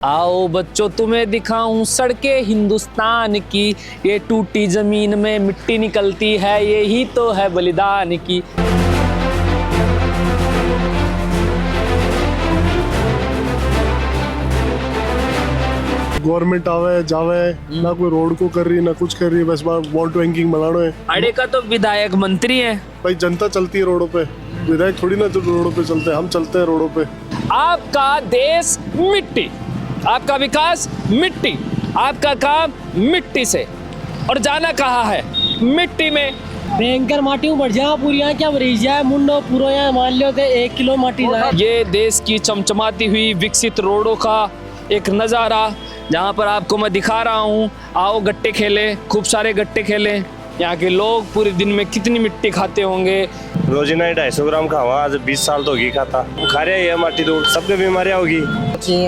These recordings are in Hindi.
आओ बच्चों तुम्हें दिखाऊं सड़कें हिंदुस्तान की, ये टूटी जमीन में मिट्टी निकलती है, यही तो है बलिदान की। गवर्नमेंट आवे जावे ना कोई रोड को कर रही ना कुछ कर रही, बस वोट बैंकिंग बनाना है। अड़े का तो विधायक मंत्री है भाई, जनता चलती है रोडों पे, विधायक थोड़ी ना जो रोडों पे चलते हैं, हम चलते हैं रोडों पे। आपका देश मिट्टी, आपका विकास मिट्टी, आपका काम मिट्टी से, और जाना कहाँ है मिट्टी में। भयंकर माटी बढ़ जा पूरी क्या मरीज है मुंडो पूरा यहाँ मान लो थे 1 किलो माटी जाए। ये देश की चमचमाती हुई विकसित रोडों का एक नज़ारा, जहाँ पर आपको मैं दिखा रहा हूँ। आओ गट्टे खेले, खूब सारे गट्टे खेले। यहाँ के लोग पूरे दिन में कितनी मिट्टी खाते होंगे। रोजाना 250 ग्राम खावा, आज 20 साल तो होगी खाता। खा रहे हैं माटी तो सबके बीमारियां होगी।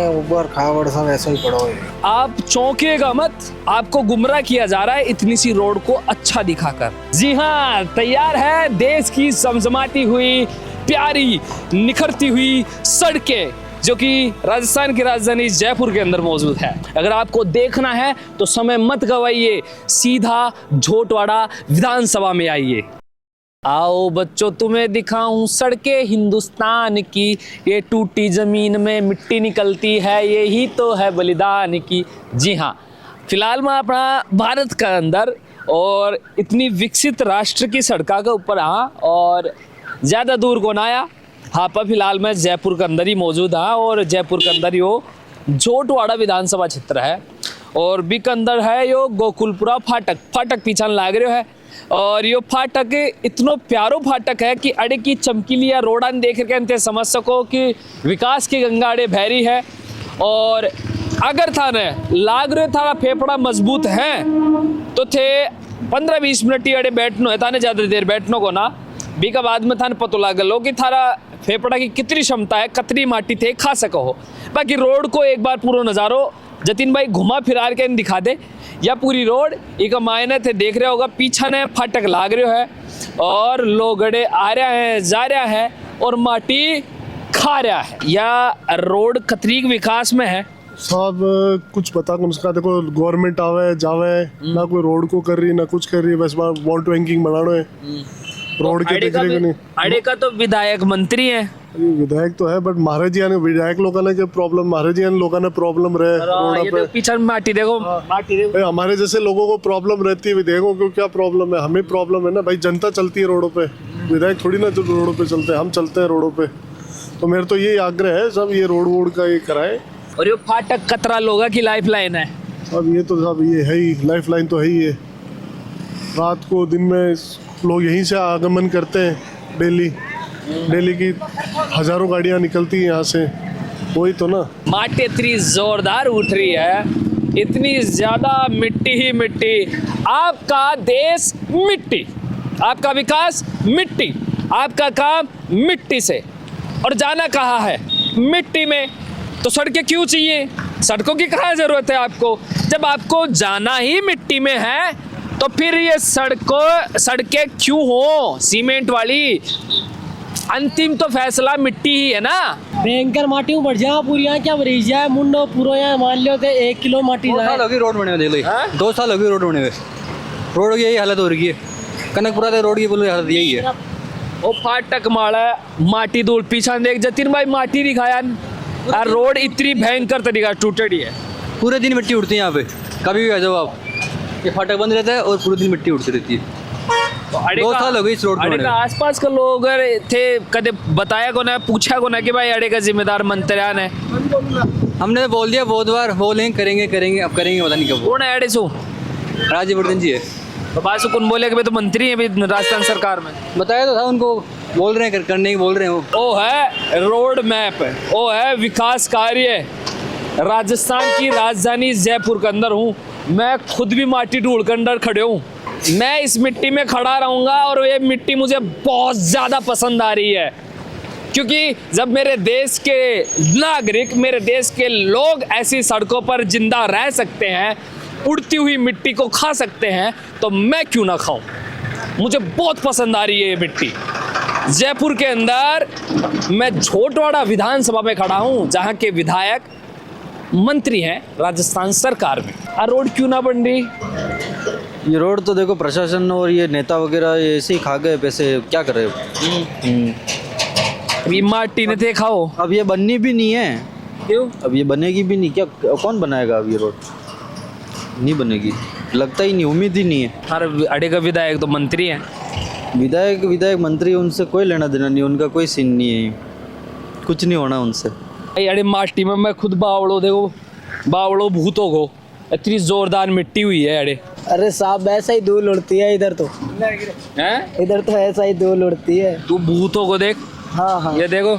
ऊपर खावड़ सब ऐसा ही पड़ा है। आप चौंकिएगा मत, आपको गुमराह किया जा रहा है इतनी सी रोड को अच्छा दिखाकर। जी हाँ, तैयार है देश की समझमाती हुई प्यारी निखरती हुई सड़कें, जो कि राजस्थान की राजधानी जयपुर के अंदर मौजूद है। अगर आपको देखना है तो समय मत गवाइए, सीधा झोटवाड़ा विधानसभा में आइए। आओ बच्चों तुम्हें दिखाऊं सड़कें हिंदुस्तान की, ये टूटी जमीन में मिट्टी निकलती है, यही तो है बलिदान की। जी हाँ, फिलहाल मैं अपना भारत का अंदर और इतनी विकसित राष्ट्र की सड़का के ऊपर हाँ, और ज़्यादा दूर को ना आया। हाँ, पर फिलहाल मैं जयपुर के अंदर ही मौजूद हाँ, और जयपुर के अंदर यो झोटवाड़ा विधानसभा क्षेत्र है, और बीक अंदर है यो गोकुलपुरा फाटक पीछा लाग रहे है। और यो फाटक इतनो प्यारो फाटक है कि अड़े की चमकीली या रोडान देख के अंते समझ सको कि विकास की गंगा अड़े भैरी है। और अगर थाने लाग रहे थारा फेफड़ा मजबूत है तो थे 15-20 मिनट ही अड़े बैठनो है, थाने ज़्यादा देर बैठनो को ना। बीका बाद में थाने पतो लागल हो कि थारा फेफड़ा की कितनी क्षमता है, कतरी माटी थे खा सको हो। बाकी रोड को एक बार पूरा नज़ारो जतिन भाई घुमा फिरार के दिखा दे, या पूरी रोड एक मायने थे देख रहे होगा। पीछा ने फाटक लाग रहे है और लोग अड़े आ रहा है जा रहा है और माटी खा रहा है, या रोड खतरीक विकास में है। साहब कुछ पता कौन सा, देखो गवर्नमेंट आवे जावे ना कोई रोड को कर रही ना कुछ कर रही, बस वोट बैंकिंग बनाना है। रोड के देख रहे नहीं। अड़े का तो विधायक मंत्री है। विधायक तो है, बट महाराज जी ने विधायक लोगों ने प्रॉब्लम, महाराज जी लोगों ने प्रॉब्लम रहे रोड पे। पीछे माटी देखो, माटी देखो। हमारे जैसे लोगों को प्रॉब्लम रहती है, विधायकों को क्या प्रॉब्लम है? हमें प्रॉब्लम है ना भाई, जनता चलती है रोडों पे, विधायक थोड़ी ना जो रोडों पे चलते हैं, हम चलते हैं रोडों पे। तो मेरा तो ये आग्रह है सब ये रोड वोड का ये कराए। और ये फाटक कतरा लोगा की लाइफ लाइन है। अब ये तो सब ये है ही, लाइफ लाइन तो है ही है। रात को दिन में लोग यहीं से आगमन करते हैं, डेली की हजारों गाड़ियां निकलती हैं यहाँ से, वही तो ना। माटी इतनी जोरदार उठ रही है, इतनी ज्यादा मिट्टी ही मिट्टी। आपका देश मिट्टी, आपका विकास मिट्टी, आपका काम मिट्टी से, और जाना कहाँ है मिट्टी में। तो सड़कें क्यों चाहिए? सड़कों की कहाँ जरूरत है आपको? जब आपको जाना ही मिट्टी में है तो फिर ये सड़कें क्यों हो सीमेंट वाली? अंतिम तो फैसला मिट्टी ही है ना। भयंकर माटी बढ़ जा पूरी यहाँ क्या मरीज है मुंडो पूरा यहाँ मान लो थे 1 किलो माटी जाए। 2 साल होगी रोड बने हुए, देख लो 2 साल होगी रोड बने हुए। रोड की यही हालत हो रही है, कनकपुरा से रोड की बोलो हालत यही है। वो फाटक माड़ा माटी धूल पीछा देख जतिन भाई, माटी दिखाया यार, रोड इतनी भयंकर तरीका टूटेडी है। पूरे दिन मिट्टी उड़ती है यहाँ पे, कभी भी आ जाओ आप, ये फाटक बंद रहता है और पूरे दिन मिट्टी उड़ती रहती है। 2 साल हो गई इस रोड अड़े का आसपास के लोग थे, कदे बताया को ना, पूछा को ना कि भाई अड़े का जिम्मेदार मंत्रियान है। हमने बोल दिया बहुत बार, बोलेंगे करेंगे अब करेंगे पता नहीं कब। कौन है अड़े सो? राज्यवर्धन जी है। तो बासु कौन बोले कि भाई तो मंत्री है राजस्थान सरकार में? बताया तो था उनको, बोल रहे हैं करने की बोल रहे हैं वो है रोड मैप, वो है विकास कार्य। राजस्थान की राजधानी जयपुर के अंदर हूँ मैं, खुद भी माटी ढूंढ कर अंदर खड़े हूँ। मैं इस मिट्टी में खड़ा रहूँगा और ये मिट्टी मुझे बहुत ज़्यादा पसंद आ रही है, क्योंकि जब मेरे देश के नागरिक, मेरे देश के लोग ऐसी सड़कों पर जिंदा रह सकते हैं, उड़ती हुई मिट्टी को खा सकते हैं, तो मैं क्यों ना खाऊं? मुझे बहुत पसंद आ रही है ये मिट्टी। जयपुर के अंदर मैं झोटवाड़ा विधानसभा में खड़ा हूं, जहां के विधायक मंत्री हैं राजस्थान सरकार में। रोड क्यों ना बन रही? ये रोड तो देखो प्रशासन और ये नेता वगैरह ये ऐसे ही खा गए पैसे, क्या कर रहे हो। ये माटी ने देखा हो। अब ये बननी भी नहीं है। क्यों? अब ये बनेगी भी नहीं, क्या कौन बनाएगा अब ये रोड? नहीं बनेगी, लगता ही नहीं, उम्मीद ही नहीं है। हर अड़े का विधायक तो मंत्री हैं। विधायक मंत्री, उनसे कोई लेना देना नहीं, उनका कोई सीन नहीं है, कुछ नहीं होना उनसे। अरे माटी में मैं खुद बावड़ो, देखो बावड़ो भूतों को इतनी जोरदार मिट्टी हुई है। अरे साहब ऐसा ही धूल उड़ती है इधर तो। हैं? इधर तो ऐसा ही धूल उड़ती है। तू भूतों को देख। हाँ हाँ। ये देखो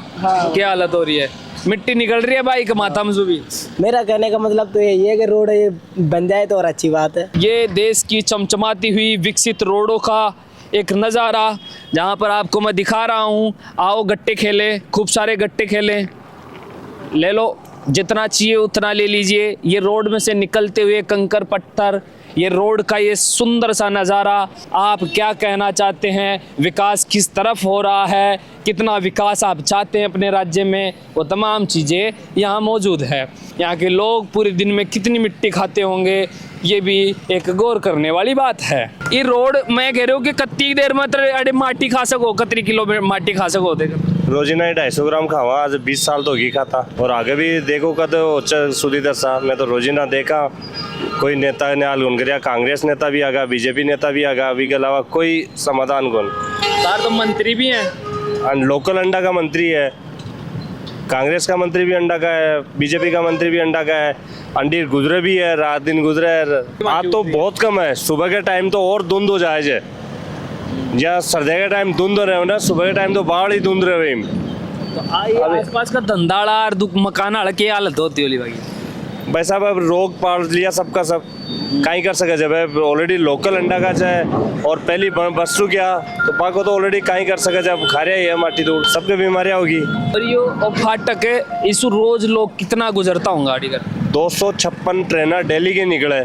क्या हालत हो रही है, मिट्टी निकल रही है बाइक माथा में भी। मेरा कहने का मतलब तो यही है कि रोड ये बन जाए तो और अच्छी बात है। ये देश की चमचमाती हुई विकसित रोडों का एक नज़ारा, जहाँ पर आपको मैं दिखा रहा हूँ। आओ गट्टे खेलें, खूब सारे गट्टे खेलें, ले लो जितना चाहिए उतना ले लीजिए। ये रोड में से निकलते हुए कंकर पत्थर, ये रोड का ये सुंदर सा नज़ारा, आप क्या कहना चाहते हैं? विकास किस तरफ हो रहा है, कितना विकास आप चाहते हैं अपने राज्य में, वो तमाम चीज़ें यहाँ मौजूद है। यहाँ के लोग पूरे दिन में कितनी मिट्टी खाते होंगे, ये भी एक गौर करने वाली बात है। ये रोड मैं कह रहा हूँ कि कत्ती देर में अरे माटी खा सको, कतरी किलो में माटी खा सको। रोजीना 250 ग्राम खावा, आज 20 साल तो होगी खाता, और आगे भी देखो कद सुधी दसा। मैं तो रोजीना देखा कोई नेता ने आल गुन कांग्रेस नेता भी आगा, बीजेपी नेता भी आगा, अभी के अलावा कोई समाधान गुन। तो मंत्री भी हैं, लोकल अंडा का मंत्री है, कांग्रेस का मंत्री भी अंडा का है, बीजेपी का मंत्री भी अंडा का है, अंडीर गुजरे भी है, रात दिन गुजरे है। आज तो बहुत कम है, सुबह के टाइम तो और धुंध हो जाए जे, जहाँ सर्दी के टाइम धुंध हो रहे हो ना, सुबह के टाइम तो बाढ़ ही धुंध रहे। तो आसपास का धंधाड़ा और मकान आड़ की हालत होती होली भाई। भाई साहब अब रोग पाल लिया सबका सब, कहीं कर सके जब ऑलरेडी लोकल अंडा का चाहे और पहली बसरू क्या तो पाको तो ऑलरेडी कहीं कर सके जब खा रहे हैं माटी तो सबके बीमारियां होगी। और यो फाटक है, इस रोज लोग कितना गुजरता होगा गाड़ी कर। 256 ट्रेन डेली के निकले,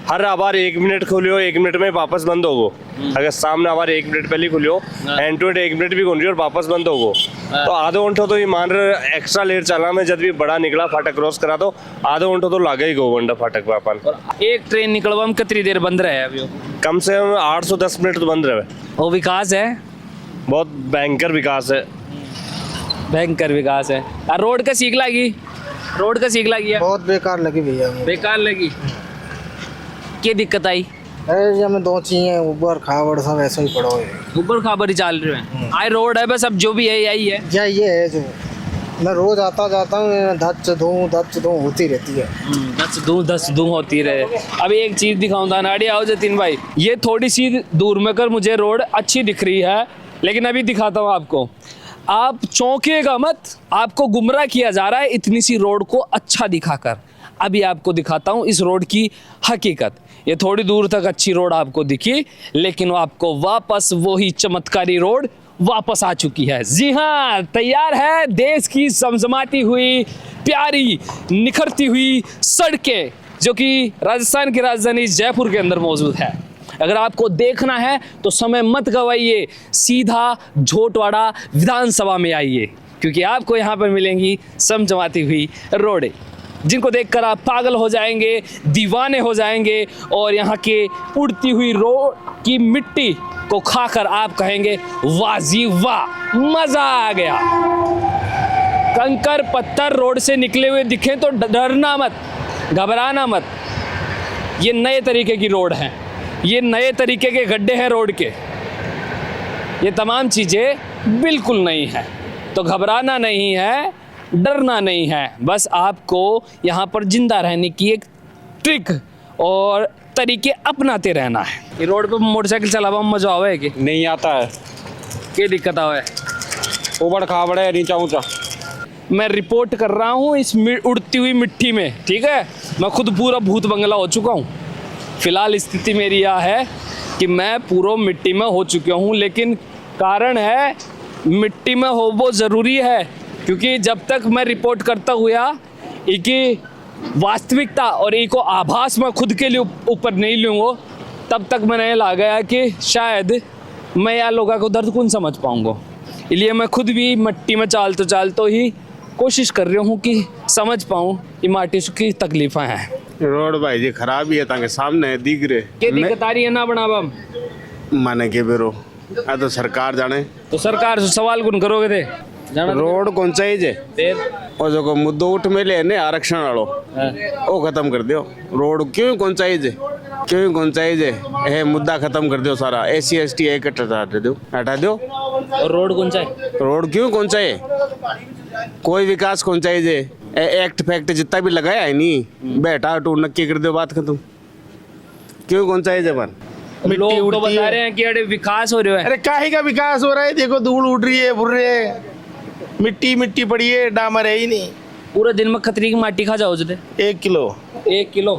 हर आबार 1 मिनट खोलियो 1 मिनट में वापस बंद होगो। अगर सामने आबार 1 मिनट पहले खुलियो एंड टू 1 मिनट भी खोलियो और वापस बंद होगो, तो आधो घंटो तो ये मान रहे एक्स्ट्रा लेट चला में, जब भी बड़ा निकला फाटक क्रॉस करा तो आधो घंटो तो लागे ही गो घंटा फाटक पे अपन। एक ट्रेन निकलवा में कितनी देर बंद रहे अभी? कम से कम 810 मिनट तो बंद रहे। वो विकास है, बहुत भयंकर विकास है, भयंकर विकास है। रोड का सीख लगी, रोड का सीख लगी है, बहुत बेकार लगी भैया। बेकार लगी। क्या दिक्कत आई? अरे जब मैं 2 चीजें ऊबर खाबड़ सब ऐसा ही पड़ा है, ऊपर खाबर ही चल रहे हैं। आई रोड है बस, अब जो भी है यही है। या ये है जो मैं रोज आता जाता हूँ, धच धूँ होती रहती है। दस दूं होती रहे। अब एक चीज दिखाऊं दानाड़ी, आओ जतिन भाई, ये थोड़ी सी दूर में कर मुझे रोड अच्छी दिख रही है, लेकिन अभी दिखाता हूँ आपको। आप चौंकिएगा मत, आपको गुमराह किया जा रहा है इतनी सी रोड को अच्छा दिखाकर। अभी आपको दिखाता हूँ इस रोड की हकीकत। ये थोड़ी दूर तक अच्छी रोड आपको दिखी, लेकिन आपको वापस वही चमत्कारी रोड वापस आ चुकी है। जी हाँ, तैयार है देश की समझमाती हुई प्यारी निखरती हुई सड़कें, जो कि राजस्थान की राजधानी जयपुर के अंदर मौजूद है। अगर आपको देखना है तो समय मत गवाइए, सीधा झोटवाड़ा विधानसभा में आइए, क्योंकि आपको यहाँ पर मिलेंगी समझमाती हुई रोडें, जिनको देखकर आप पागल हो जाएंगे, दीवाने हो जाएंगे, और यहाँ के उड़ती हुई रोड की मिट्टी को खाकर आप कहेंगे वाह जी वाह, मजा आ गया। कंकर पत्थर रोड से निकले हुए दिखे तो डरना मत, घबराना मत। ये नए तरीके की रोड है, ये नए तरीके के गड्ढे हैं रोड के, ये तमाम चीज़ें बिल्कुल नहीं है। तो घबराना नहीं है, डरना नहीं है, बस आपको यहाँ पर जिंदा रहने की एक ट्रिक और तरीके अपनाते रहना है। ये रोड पे मोटरसाइकिल चलावा में मजा आवे कि नहीं आता है? क्या दिक्कत आवे? ऊबड़ खाबड़ है, नीचा ऊंचा। मैं रिपोर्ट कर रहा हूँ इस उड़ती हुई मिट्टी में, ठीक है। मैं खुद पूरा भूत बंगला हो चुका हूँ। फिलहाल स्थिति मेरी यह है कि मैं पूरा मिट्टी में हो चुका हूँ, लेकिन कारण है मिट्टी में हो वो ज़रूरी है, क्योंकि जब तक मैं रिपोर्ट करता हुआ इनकी वास्तविकता और इनको आभास में खुद के लिए ऊपर नहीं लूँगा, तब तक मैंने ला गया कि शायद मैं यहाँ लोगों को दर्द कौन समझ पाऊँगा। इसलिए मैं खुद भी मिट्टी में चालते ही कोशिश कर रहा हूँ कि समझ पाऊँ ये माटी की तकलीफें हैं। रोड भाई जी खराब ही है ताकि सामने दिख रहे क्या दिक्कत आ रही है ना बनावा माने के बेरो आ तो सरकार जाने तो सरकार से सवाल कौन करोगे थे जाना रोड कौन चाहिए फिर और जो मुद्दो उठ मिले ने आरक्षण वालो वो खत्म कर दियो रोड क्यों कौन चाहिए क्यों कौन चाहिए ये मुद्दा खत्म कर दियो सारा SC ST एक हटा दो और रोड कौन चाहिए रोड क्यों कौन चाहिए कोई विकास कौन चाहिए एक्ट फैक्ट जितना भी लगाया है नहीं बेटा टू नक्की कर दो बात खत्म क्यों कौन चाहिए जबान लोग तो बता रहे हैं कि अरे विकास हो रहा है। अरे काहे का विकास हो रहा है देखो धूल उड़ रही है बुर रही है मिट्टी मिट्टी पड़ी है डामर है ही नहीं पूरे दिन में खतरी की माटी खा जाओ जरे 1 किलो 1 किलो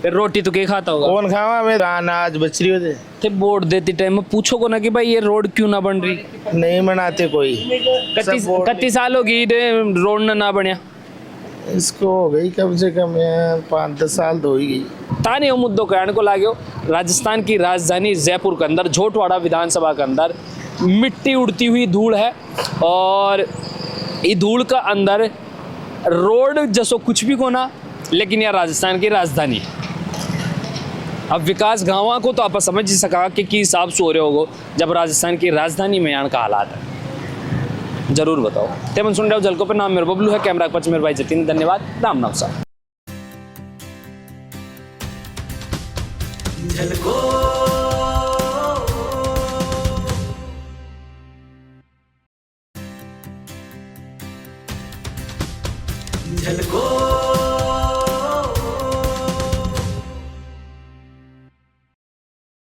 फिर रोटी तो क्या खाता होगा कौन खावा मैं अनाज बच रही होते थे वोट देती टाइम में पूछो को ना कि भाई ये रोड क्यों ना बन रही नहीं बनाते कोई कत्ती साल होगी रोड ना बनया इसको हो गई कम से कम 5-10 साल तो हो ही गई ताने वो मुद्दों कहने को लाग्यो राजस्थान की राजधानी जयपुर के अंदर झोटवाड़ा विधानसभा के अंदर मिट्टी उड़ती हुई धूल है और ये धूल का अंदर रोड जैसो कुछ भी कोना लेकिन यह राजस्थान की राजधानी है। अब विकास गाँव को तो आप समझ ही सका कि हिसाब से हो रहे होगो जब राजस्थान की राजधानी में यहाँ का हालात है जरूर बताओ। तेमन सुन रहे हो जलको पर नाम मेरा बबलू है कैमरा पच मेरे भाई जतीन धन्यवाद राम नाम साहब। झलको